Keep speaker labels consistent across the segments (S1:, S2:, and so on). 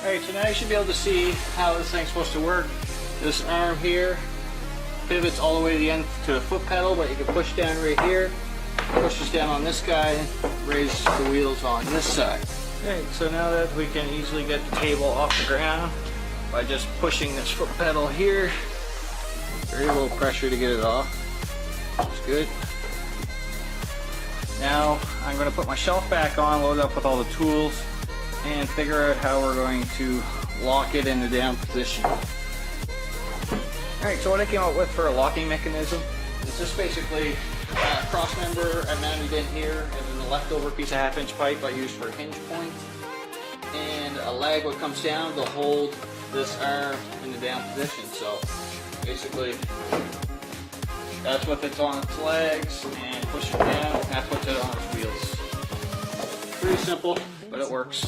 S1: Alright, so now you should be able to see how this thing's supposed to work. This arm here pivots all the way to the end to the foot pedal, but you can push down right here, pushes down on this guy, raises the wheels on this side. Alright, so now that we can easily get the table off the ground by just pushing this foot pedal here, very little pressure to get it off. That's good. Now I'm going to put my shelf back on, load it up with all the tools, and figure out how we're going to lock it in the down position. Alright, so what I came up with for a locking mechanism is just basically a cross member I mounted in here, and then the leftover piece of 1/2 pipe I used for a hinge point, and a leg that comes down to hold this arm in the down position. So basically that's what fits on its legs, and push it down, that puts it on its wheels. Pretty simple, but it works.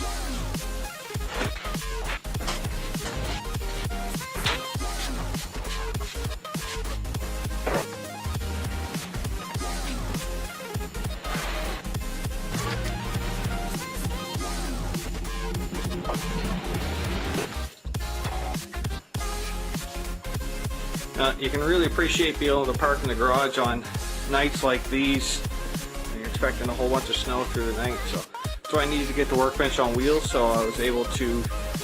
S1: You can really appreciate being able to park in the garage on nights like these. You're expecting a whole bunch of snow through the night, so that's why I needed to get the workbench on wheels, so I was able to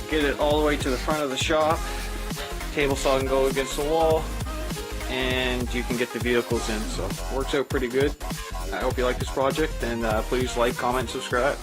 S1: get it all the way to the front of the shop. Table saw can go against the wall, and you can get the vehicles in, so it works out pretty good. I hope you like this project, and please like, comment, subscribe.